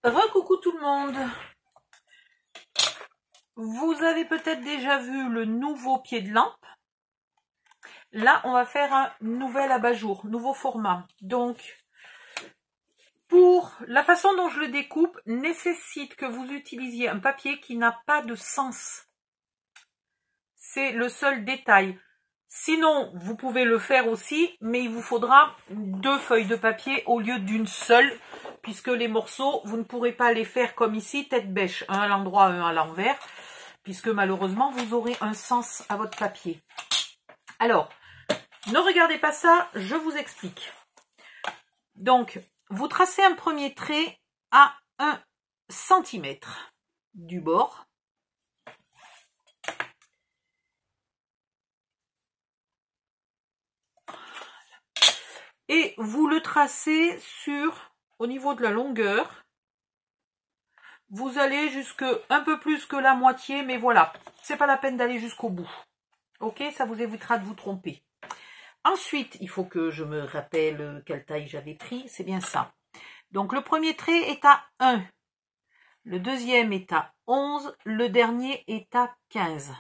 Recoucou tout le monde. Vous avez peut-être déjà vu le nouveau pied de lampe. Là, on va faire un nouvel abat-jour, nouveau format. Donc, pour la façon dont je le découpe, nécessite que vous utilisiez un papier qui n'a pas de sens. C'est le seul détail. Sinon, vous pouvez le faire aussi, mais il vous faudra 2 feuilles de papier au lieu d'une seule, puisque les morceaux, vous ne pourrez pas les faire comme ici, tête bêche, un à l'endroit, un à l'envers, puisque malheureusement, vous aurez un sens à votre papier. Alors, ne regardez pas ça, je vous explique. Donc, vous tracez un premier trait à 1 cm du bord. Et vous le tracez au niveau de la longueur. Vous allez jusque un peu plus que la moitié, mais voilà, c'est pas la peine d'aller jusqu'au bout. Ok, ça vous évitera de vous tromper. Ensuite, il faut que je me rappelle quelle taille j'avais pris, c'est bien ça. Donc le premier trait est à 1, le deuxième est à 11, le dernier est à 15.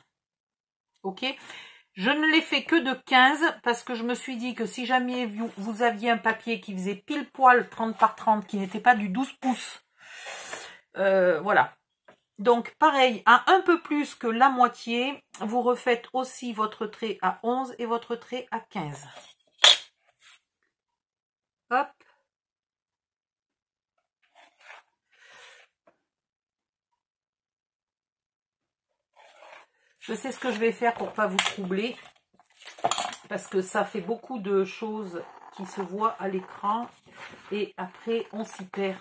Ok, je ne l'ai fait que de 15 parce que je me suis dit que si jamais vous aviez un papier qui faisait pile poil 30 par 30, qui n'était pas du 12 pouces, voilà. Donc pareil, à un peu plus que la moitié, vous refaites aussi votre trait à 11 et votre trait à 15. Hop. Je sais ce que je vais faire pour pas vous troubler, parce que ça fait beaucoup de choses qui se voient à l'écran et après on s'y perd.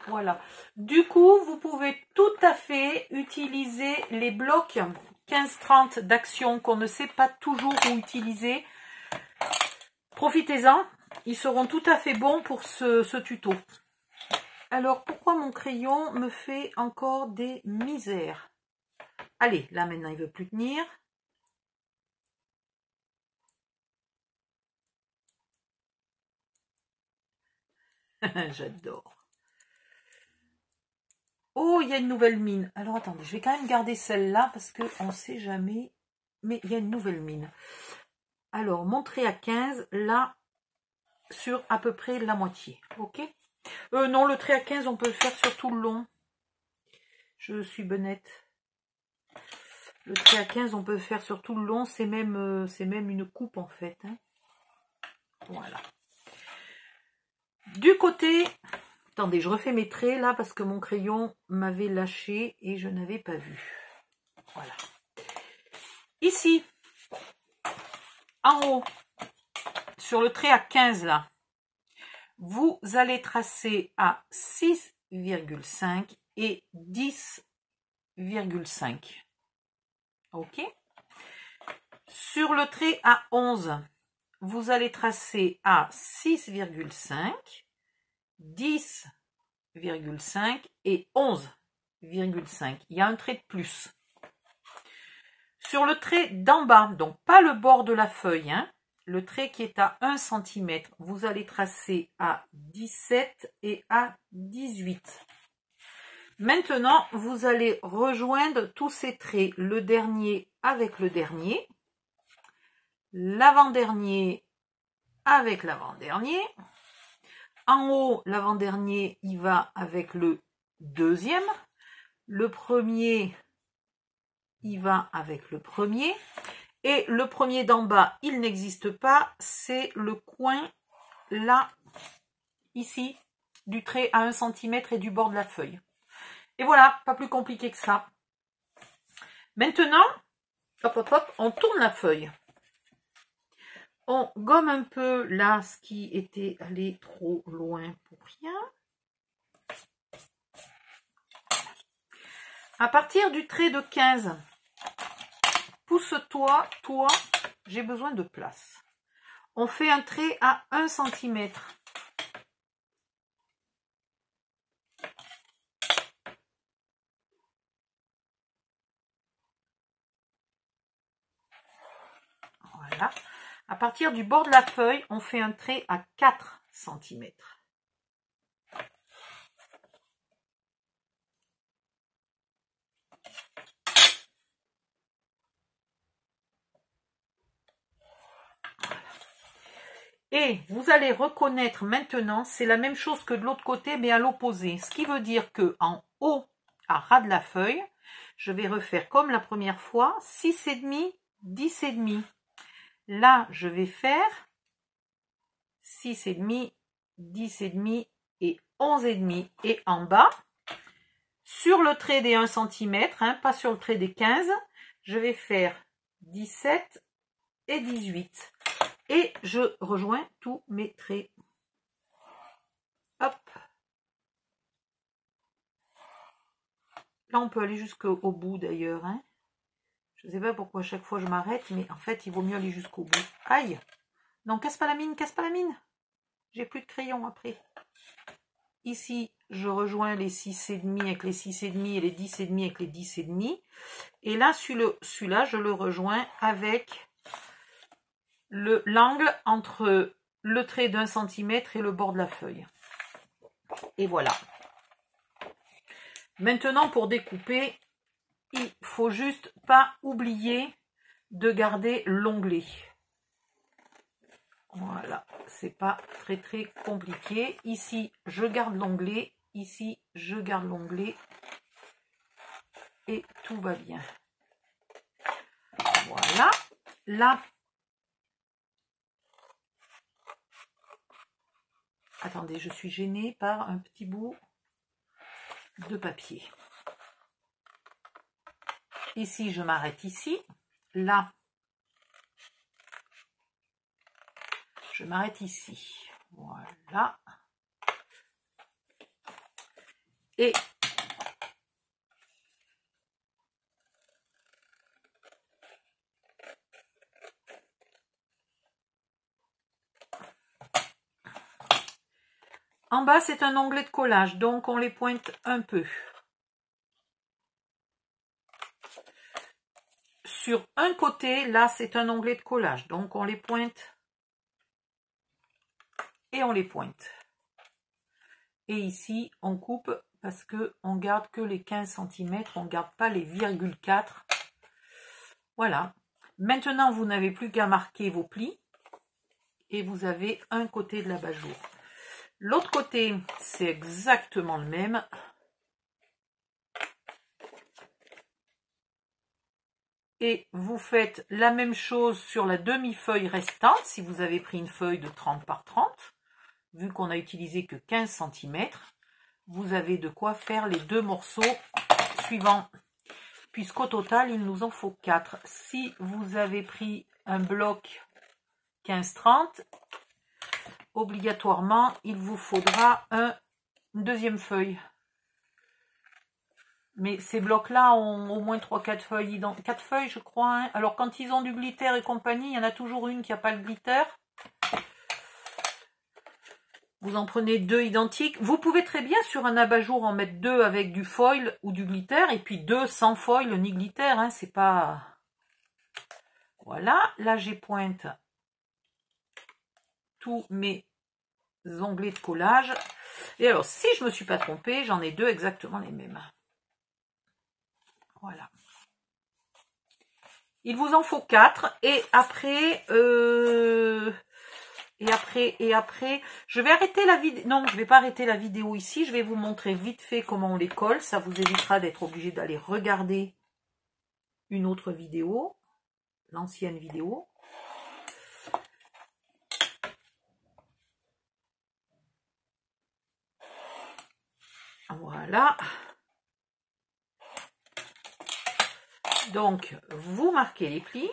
Voilà. Du coup, vous pouvez tout à fait utiliser les blocs 15-30 d'action qu'on ne sait pas toujours où utiliser. Profitez-en, ils seront tout à fait bons pour ce tuto. Alors, pourquoi mon crayon me fait encore des misères? Allez, là maintenant, il ne veut plus tenir. J'adore. Oh, il y a une nouvelle mine. Alors, attendez, je vais quand même garder celle-là parce qu'on ne sait jamais. Mais il y a une nouvelle mine. Alors, mon trait à 15, là, sur à peu près la moitié. Ok? Non, le trait à 15, on peut le faire sur tout le long. Je suis bonnette. Le trait à 15, on peut le faire sur tout le long. C'est même une coupe, en fait. Hein. Voilà. Du côté... Attendez, je refais mes traits, là, parce que mon crayon m'avait lâché et je n'avais pas vu. Voilà. Ici, en haut, sur le trait à 15, là, vous allez tracer à 6,5 et 10,5. Ok. Sur le trait à 11, vous allez tracer à 6,5, 10,5 et 11,5. Il y a un trait de plus. Sur le trait d'en bas, donc pas le bord de la feuille, hein, le trait qui est à 1 cm, vous allez tracer à 17 et à 18. Maintenant, vous allez rejoindre tous ces traits, le dernier avec le dernier, l'avant-dernier avec l'avant-dernier. En haut, l'avant-dernier, il va avec le deuxième. Le premier, il va avec le premier. Et le premier d'en bas, il n'existe pas. C'est le coin, là, ici, du trait à 1 cm et du bord de la feuille. Et voilà, pas plus compliqué que ça. Maintenant, hop, hop, hop, on tourne la feuille. On gomme un peu là ce qui était allé trop loin pour rien. À partir du trait de 15, pousse-toi, toi, j'ai besoin de place. On fait un trait à 1 cm. Voilà. À partir du bord de la feuille, on fait un trait à 4 cm. Et vous allez reconnaître maintenant, c'est la même chose que de l'autre côté, mais à l'opposé. Ce qui veut dire que en haut, à ras de la feuille, je vais refaire comme la première fois, 6,5, 10,5. Là, je vais faire 6,5, 10,5 et 11,5. Et en bas, sur le trait des 1 cm, pas sur le trait des 15, je vais faire 17 et 18. Et je rejoins tous mes traits. Hop. Là, on peut aller jusqu'au bout d'ailleurs. Je ne sais pas pourquoi à chaque fois je m'arrête, mais en fait, il vaut mieux aller jusqu'au bout. Aïe! Non, casse pas la mine, casse pas la mine. J'ai plus de crayon après. Ici, je rejoins les 6,5 avec les 6,5 et les 10,5 avec les 10,5. Et là, celui-là, je le rejoins avec l'angle entre le trait d'1 cm et le bord de la feuille. Et voilà. Maintenant, pour découper, il faut juste pas oublier de garder l'onglet. Voilà, c'est pas très compliqué. Ici, je garde l'onglet. Ici, je garde l'onglet. Et tout va bien. Voilà. Là, attendez, je suis gênée par un petit bout de papier. Ici, je m'arrête ici. Là, je m'arrête ici. Voilà. Et en bas, c'est un onglet de collage, donc on les pointe un peu. Sur un côté, là, c'est un onglet de collage, donc on les pointe et on les pointe. Et ici, on coupe parce qu'on garde que les 15 cm, on ne garde pas les 0,4. Voilà. Maintenant, vous n'avez plus qu'à marquer vos plis et vous avez un côté de l'abat-jour. L'autre côté, c'est exactement le même. Et vous faites la même chose sur la demi-feuille restante, si vous avez pris une feuille de 30 par 30. Vu qu'on a utilisé que 15 cm, vous avez de quoi faire les deux morceaux suivants. Puisqu'au total, il nous en faut 4. Si vous avez pris un bloc 15-30, obligatoirement, il vous faudra une deuxième feuille. Mais ces blocs-là ont au moins 3-4 feuilles, 4 feuilles je crois. Alors quand ils ont du glitter et compagnie, il y en a toujours une qui n'a pas le glitter. Vous en prenez 2 identiques. Vous pouvez très bien sur un abat-jour en mettre 2 avec du foil ou du glitter. Et puis 2 sans foil ni glitter. C'est pas... Voilà. Là, j'ai pointe tous mes onglets de collage. Et alors, si je me suis pas trompée, j'en ai 2 exactement les mêmes. Voilà. Il vous en faut 4. Et après... Et après, je vais arrêter la vidéo. Non, je ne vais pas arrêter la vidéo ici. Je vais vous montrer vite fait comment on les colle. Ça vous évitera d'être obligé d'aller regarder une autre vidéo, l'ancienne vidéo. Voilà. Donc, vous marquez les plis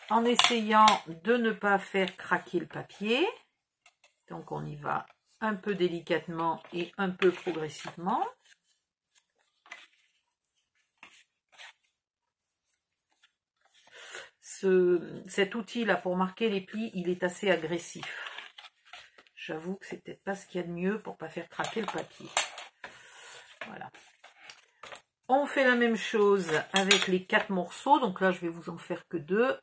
en essayant de ne pas faire craquer le papier. Donc, on y va un peu délicatement et un peu progressivement. Cet outil-là pour marquer les plis, il est assez agressif. J'avoue que c'est peut-être pas ce qu'il y a de mieux pour pas faire craquer le papier. Voilà. On fait la même chose avec les 4 morceaux. Donc là, je vais vous en faire que 2.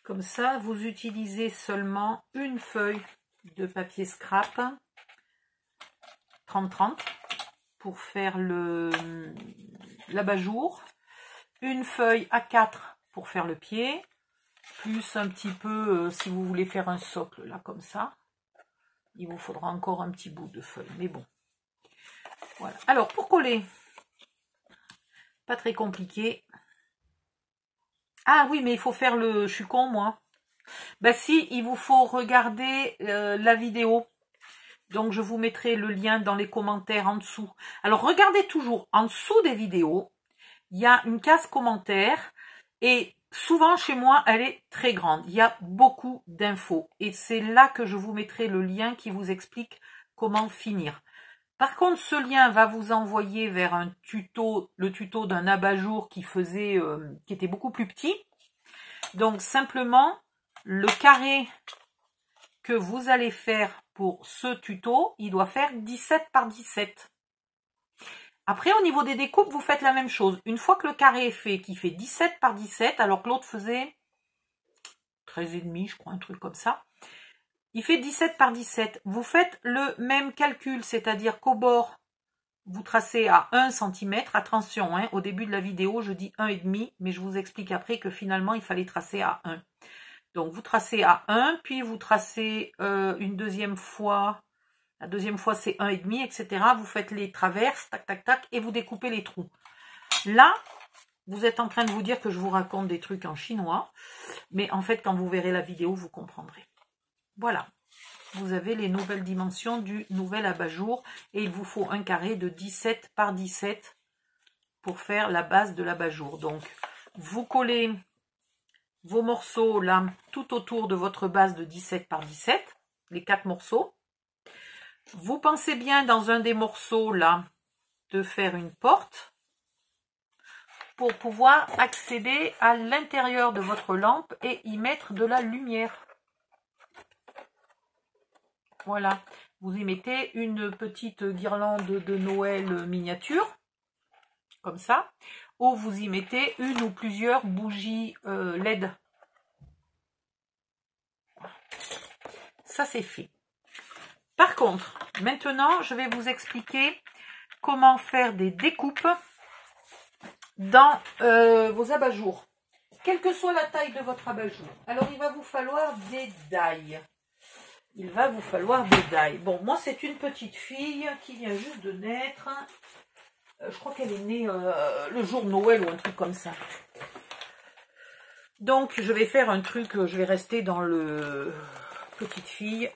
Comme ça, vous utilisez seulement une feuille de papier scrap 30-30 pour faire l'abat-jour, une feuille A4 pour faire le pied, plus un petit peu, si vous voulez faire un socle, là, comme ça, il vous faudra encore un petit bout de feuille, mais bon. Voilà. Alors, pour coller, pas très compliqué. Ah oui, mais il faut faire le... Je suis con, moi. Ben si, il vous faut regarder la vidéo. Donc, je vous mettrai le lien dans les commentaires en dessous. Alors, regardez toujours en dessous des vidéos. Il y a une case commentaires. Et souvent, chez moi, elle est très grande. Il y a beaucoup d'infos. Et c'est là que je vous mettrai le lien qui vous explique comment finir. Par contre, ce lien va vous envoyer vers un tuto, le tuto d'un abat-jour qui était beaucoup plus petit. Donc, simplement, le carré que vous allez faire pour ce tuto, il doit faire 17 par 17. Après, au niveau des découpes, vous faites la même chose. Une fois que le carré est fait, qui fait 17 par 17, alors que l'autre faisait 13,5, je crois, un truc comme ça. Il fait 17 par 17. Vous faites le même calcul, c'est-à-dire qu'au bord, vous tracez à 1 cm. Attention, hein, au début de la vidéo, je dis 1,5, mais je vous explique après que finalement, il fallait tracer à 1. Donc, vous tracez à 1, puis vous tracez une deuxième fois. La deuxième fois, c'est 1,5, etc. Vous faites les traverses, tac, tac, tac, et vous découpez les trous. Là, vous êtes en train de vous dire que je vous raconte des trucs en chinois. Mais en fait, quand vous verrez la vidéo, vous comprendrez. Voilà. Vous avez les nouvelles dimensions du nouvel abat-jour. Et il vous faut un carré de 17 par 17 pour faire la base de l'abat-jour. Donc, vous collez vos morceaux là tout autour de votre base de 17 par 17, les 4 morceaux. Vous pensez bien dans un des morceaux là de faire une porte pour pouvoir accéder à l'intérieur de votre lampe et y mettre de la lumière. Voilà, vous y mettez une petite guirlande de Noël miniature, comme ça. Ou vous y mettez une ou plusieurs bougies LED. Ça, c'est fait. Par contre, maintenant, je vais vous expliquer comment faire des découpes dans vos abat-jours. Quelle que soit la taille de votre abat-jour. Alors, il va vous falloir des dailles. Il va vous falloir des dailles. Bon, moi, c'est une petite fille qui vient juste de naître. Je crois qu'elle est née le jour de Noël ou un truc comme ça. Donc, je vais faire un truc, je vais rester dans le petite fille.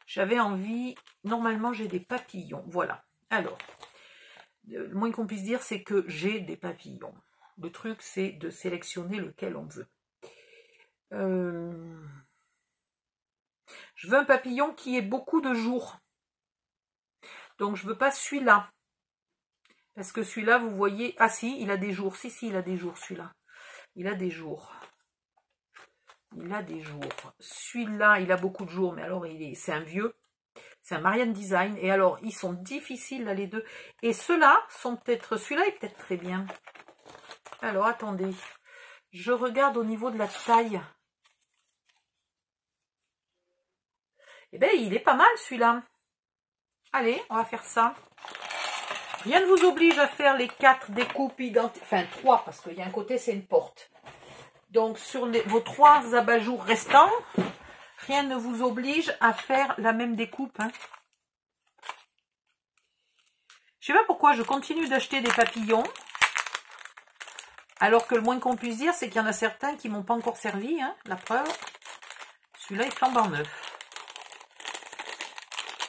J'avais envie, normalement j'ai des papillons, voilà. Alors, le moins qu'on puisse dire, c'est que j'ai des papillons. Le truc, c'est de sélectionner lequel on veut. Je veux un papillon qui ait beaucoup de jours. Donc, je ne veux pas celui-là. Parce que celui-là, vous voyez... Ah si, il a des jours. Si, il a des jours, celui-là. Il a des jours. Il a des jours. Celui-là, il a beaucoup de jours, mais alors, c'est un vieux. C'est un Marianne Design. Et alors, ils sont difficiles, là, les deux. Et ceux-là sont peut-être... Celui-là est peut-être très bien. Alors, attendez. Je regarde au niveau de la taille. Eh bien, il est pas mal, celui-là. Allez, on va faire ça. Rien ne vous oblige à faire les 4 découpes identiques. Enfin, 3, parce qu'il y a un côté, c'est une porte. Donc, sur vos 3 abat-jours restants, rien ne vous oblige à faire la même découpe. Hein. Je ne sais pas pourquoi je continue d'acheter des papillons. Alors que le moins qu'on puisse dire, c'est qu'il y en a certains qui ne m'ont pas encore servi. Hein, la preuve. Celui-là est flambant neuf.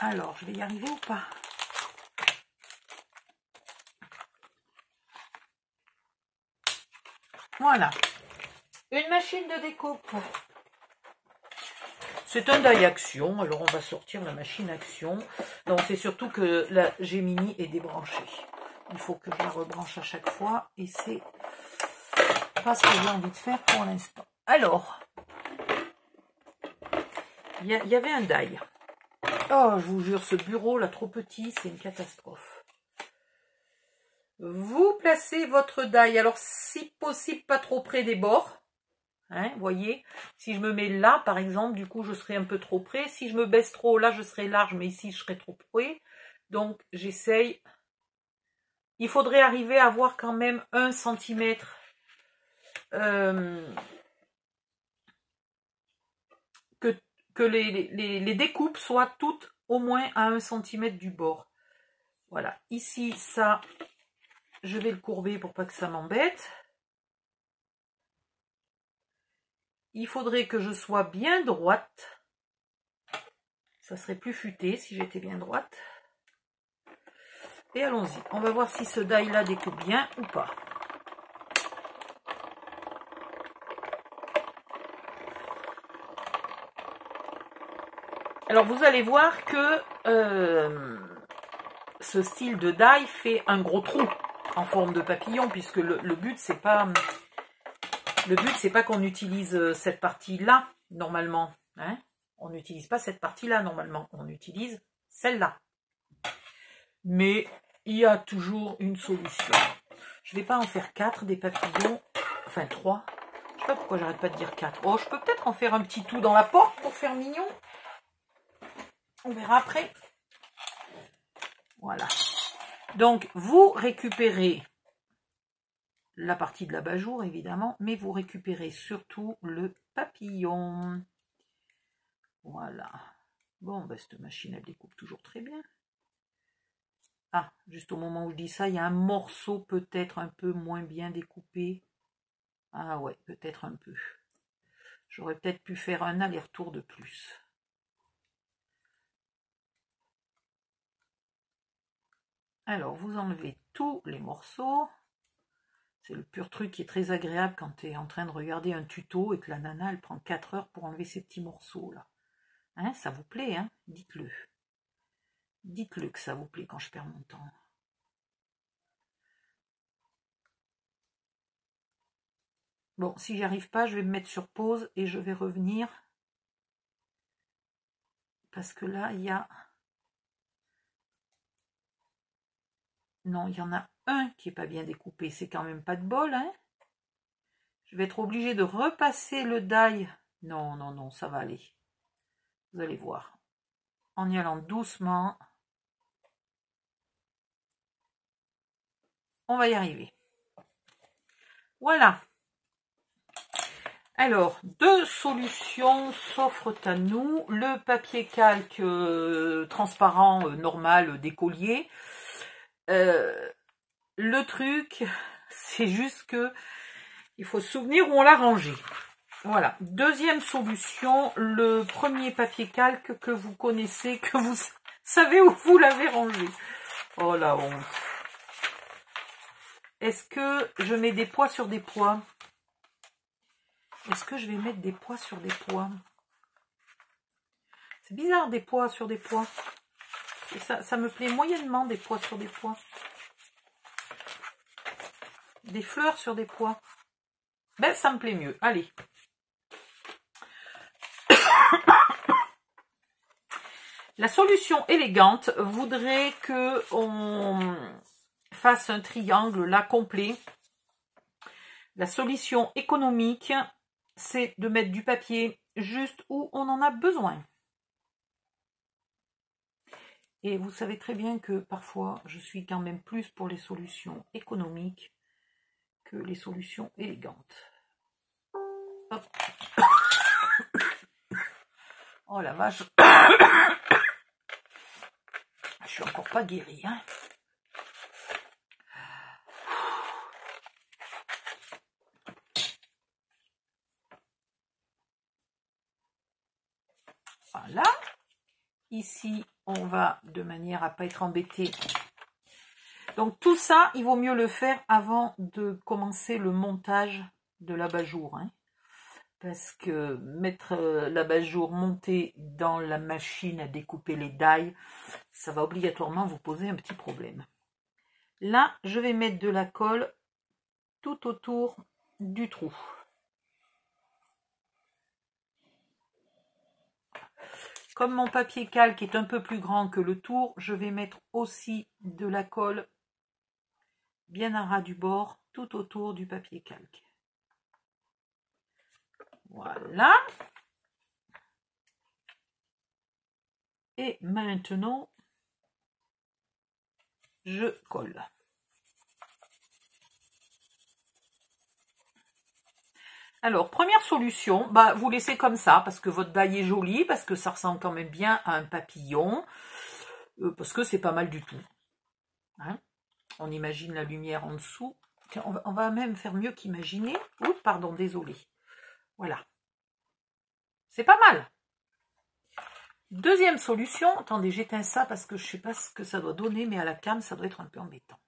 Alors, je vais y arriver ou pas? Voilà. Une machine de découpe. C'est un die action. Alors, on va sortir la machine action. Donc, c'est surtout que la Gemini est débranchée. Il faut que je la rebranche à chaque fois. Et c'est pas ce que j'ai envie de faire pour l'instant. Alors, il y avait un die. Oh, je vous jure, ce bureau là, trop petit, c'est une catastrophe. Vous placez votre die, alors si possible pas trop près des bords. Hein, voyez, si je me mets là, par exemple, du coup, je serai un peu trop près. Si je me baisse trop, là, je serai large, mais ici, je serai trop près. Donc, j'essaye. Il faudrait arriver à avoir quand même 1 cm que les découpes soient toutes au moins à 1 cm du bord. Voilà, ici, ça, je vais le courber pour pas que ça m'embête. Il faudrait que je sois bien droite. Ça serait plus futé si j'étais bien droite. Et allons-y. On va voir si ce die-là découpe bien ou pas. Alors, vous allez voir que ce style de die fait un gros trou en forme de papillon, puisque le but, c'est pas... Le but, c'est pas qu'on utilise cette partie-là, normalement. Hein, on n'utilise pas cette partie-là, normalement. On utilise celle-là. Mais il y a toujours une solution. Je ne vais pas en faire 4 des papillons. Enfin, 3. Je ne sais pas pourquoi j'arrête pas de dire 4. Oh, je peux peut-être en faire un petit tout dans la porte pour faire mignon. On verra après. Voilà. Donc, vous récupérez la partie de l'abat-jour, évidemment, mais vous récupérez surtout le papillon. Voilà. Bon, ben, cette machine, elle découpe toujours très bien. Ah, juste au moment où je dis ça, il y a un morceau peut-être un peu moins bien découpé. Ah ouais, peut-être un peu. J'aurais peut-être pu faire un aller-retour de plus. Alors, vous enlevez tous les morceaux. C'est le pur truc qui est très agréable quand tu es en train de regarder un tuto et que la nana, elle prend 4 heures pour enlever ces petits morceaux-là. Hein, ça vous plaît, hein? Dites-le. Dites-le que ça vous plaît quand je perds mon temps. Bon, si j'y arrive pas, je vais me mettre sur pause et je vais revenir. Parce que là, il y a... Non, il y en a un qui n'est pas bien découpé. C'est quand même pas de bol, hein? Je vais être obligée de repasser le die. Non, non, non, ça va aller. Vous allez voir. En y allant doucement, on va y arriver. Voilà. Alors, 2 solutions s'offrent à nous. Le papier calque transparent normal d'écolier. Le truc, c'est juste que il faut se souvenir où on l'a rangé. Voilà. Deuxième solution, le premier papier calque que vous connaissez, que vous savez où vous l'avez rangé. Oh la honte. Est-ce que je mets des poids sur des poids? Est-ce que je vais mettre des poids sur des poids? C'est bizarre, des poids sur des poids. Et ça me plaît moyennement, des poids sur des poids. Des fleurs sur des poids. Ben, ça me plaît mieux. Allez. La solution élégante voudrait que on fasse un triangle là complet. La solution économique, c'est de mettre du papier juste où on en a besoin. Et vous savez très bien que parfois, je suis quand même plus pour les solutions économiques que les solutions élégantes. Hop. Oh la vache. Je suis encore pas guérie, hein. Voilà. Ici, on va, de manière à ne pas être embêté. Donc tout ça, il vaut mieux le faire avant de commencer le montage de l'abat-jour. Hein. Parce que mettre l'abat-jour monté dans la machine à découper les die, ça va obligatoirement vous poser un petit problème. Là, je vais mettre de la colle tout autour du trou. Comme mon papier calque est un peu plus grand que le tour, je vais mettre aussi de la colle bien à ras du bord, tout autour du papier calque. Voilà. Et maintenant, je colle. Alors, première solution, bah, vous laissez comme ça, parce que votre die est jolie, parce que ça ressemble quand même bien à un papillon, parce que c'est pas mal du tout. Hein, on imagine la lumière en dessous. Tiens, on va même faire mieux qu'imaginer. Oups, pardon, désolé. Voilà. C'est pas mal. Deuxième solution, attendez, j'éteins ça parce que je ne sais pas ce que ça doit donner, mais à la cam, ça doit être un peu embêtant.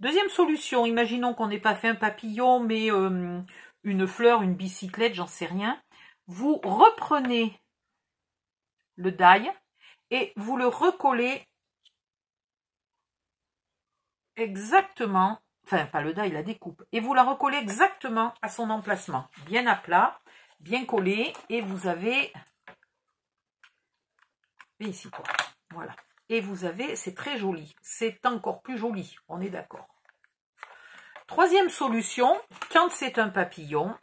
Deuxième solution, imaginons qu'on n'ait pas fait un papillon, mais une fleur, une bicyclette, j'en sais rien. Vous reprenez le die et vous le recollez exactement, enfin pas le die, la découpe, et vous la recollez exactement à son emplacement, bien à plat, bien collé, et vous avez... Et ici, toi. Voilà. Et vous avez, c'est très joli. C'est encore plus joli, on est d'accord. Troisième solution, quand c'est un papillon,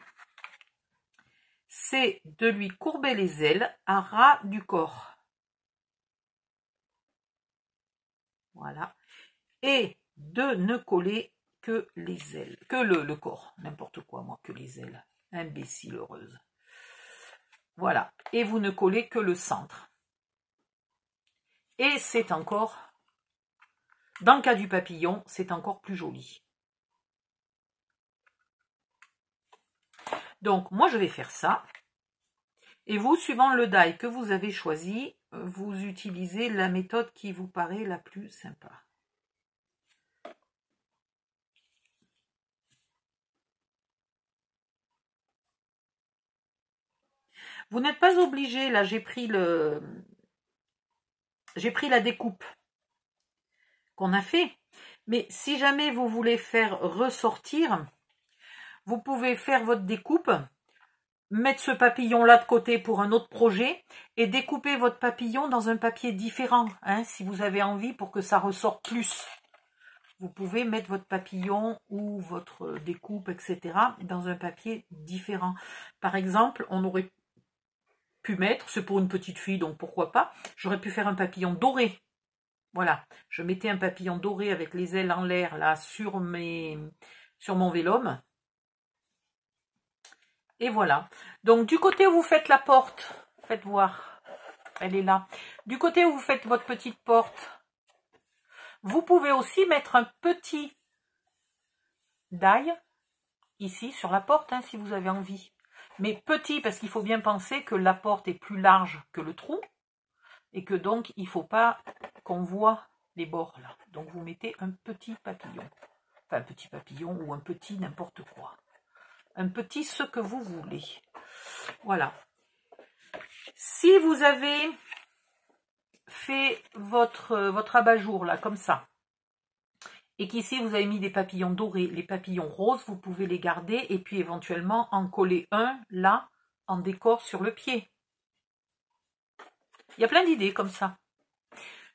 c'est de lui courber les ailes à ras du corps. Voilà. Et de ne coller que les ailes, que le corps. N'importe quoi, moi, que les ailes. Imbécile heureuse. Voilà. Et vous ne collez que le centre. Et c'est encore, dans le cas du papillon, c'est encore plus joli. Donc, moi, je vais faire ça. Et vous, suivant le die que vous avez choisi, vous utilisez la méthode qui vous paraît la plus sympa. Vous n'êtes pas obligé, là, j'ai pris la découpe qu'on a fait. Mais si jamais vous voulez faire ressortir, vous pouvez faire votre découpe, mettre ce papillon-là de côté pour un autre projet et découper votre papillon dans un papier différent, hein, si vous avez envie pour que ça ressorte plus. Vous pouvez mettre votre papillon ou votre découpe, etc. dans un papier différent. Par exemple, on aurait pu mettre, c'est pour une petite fille, donc pourquoi pas, j'aurais pu faire un papillon doré. Voilà, je mettais un papillon doré avec les ailes en l'air là sur mon vélum. Et voilà. Donc du côté où vous faites la porte, faites voir, elle est là. Du côté où vous faites votre petite porte, vous pouvez aussi mettre un petit die ici sur la porte, hein, si vous avez envie. Mais petit, parce qu'il faut bien penser que la porte est plus large que le trou. Et que donc, il ne faut pas qu'on voit les bords là. Donc vous mettez un petit papillon. Enfin, un petit papillon ou un petit n'importe quoi. Un petit ce que vous voulez. Voilà. Si vous avez fait votre abat-jour là, comme ça, et qu'ici vous avez mis des papillons dorés, les papillons roses, vous pouvez les garder et puis éventuellement en coller un là, en décor sur le pied. Il y a plein d'idées comme ça.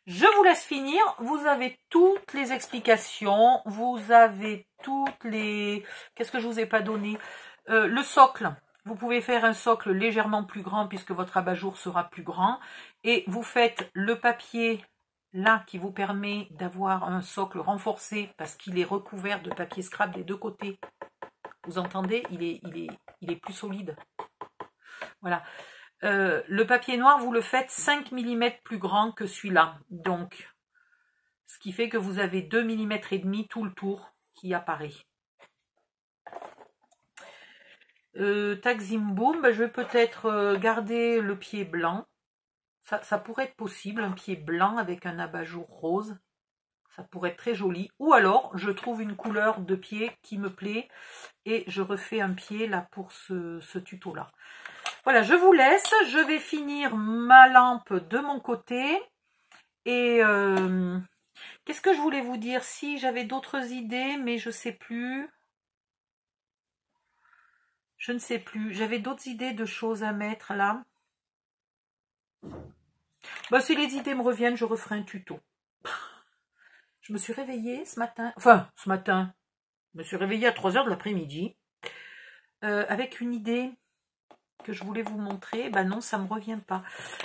Je vous laisse finir. Vous avez toutes les explications. Vous avez toutes les... Qu'est-ce que je vous ai pas donné? Le socle. Vous pouvez faire un socle légèrement plus grand puisque votre abat-jour sera plus grand. Et vous faites le papier là qui vous permet d'avoir un socle renforcé parce qu'il est recouvert de papier scrap des deux côtés. Vous entendez? Il est plus solide. Voilà. Le papier noir, vous le faites 5 mm plus grand que celui-là. Donc, ce qui fait que vous avez 2 mm et demi tout le tour qui apparaît. Tac zim boum, je vais peut-être garder le pied blanc. Ça pourrait être possible, un pied blanc avec un abat-jour rose. Ça pourrait être très joli. Ou alors, je trouve une couleur de pied qui me plaît et je refais un pied là pour ce tuto-là. Voilà, je vous laisse. Je vais finir ma lampe de mon côté. Et qu'est-ce que je voulais vous dire? Si j'avais d'autres idées, mais je ne sais plus. Je ne sais plus. J'avais d'autres idées de choses à mettre là. Bah, si les idées me reviennent, je referai un tuto. je me suis réveillée ce matin, je me suis réveillée à 3 h de l'après-midi avec une idée que je voulais vous montrer. Ben non, ça me revient pas.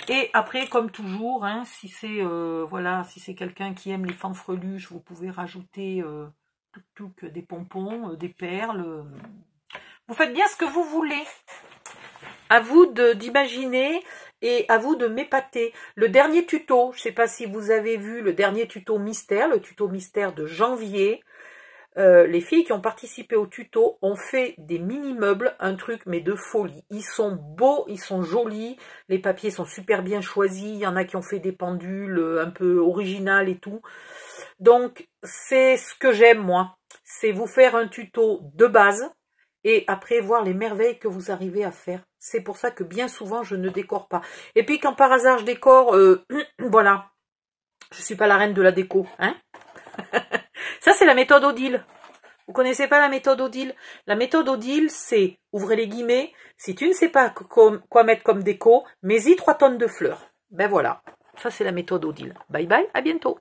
Et après, comme toujours, hein, si c'est voilà, si c'est quelqu'un qui aime les fanfreluches, vous pouvez rajouter des pompons, des perles. Vous faites bien ce que vous voulez. À vous d'imaginer et à vous de m'épater. Le dernier tuto, je ne sais pas si vous avez vu le dernier tuto mystère, le tuto mystère de janvier. Les filles qui ont participé au tuto ont fait des mini-meubles, un truc mais de folie. Ils sont beaux, ils sont jolis, les papiers sont super bien choisis, il y en a qui ont fait des pendules un peu originales et tout. Donc c'est ce que j'aime moi, c'est vous faire un tuto de base et après voir les merveilles que vous arrivez à faire. C'est pour ça que bien souvent je ne décore pas. Et puis quand par hasard je décore, voilà, je suis pas la reine de la déco, hein. Ça, c'est la méthode Odile. Vous connaissez pas la méthode Odile? La méthode Odile, c'est, ouvrez les guillemets, si tu ne sais pas quoi mettre comme déco, mets-y 3 tonnes de fleurs. Ben voilà, ça c'est la méthode Odile. Bye bye, à bientôt.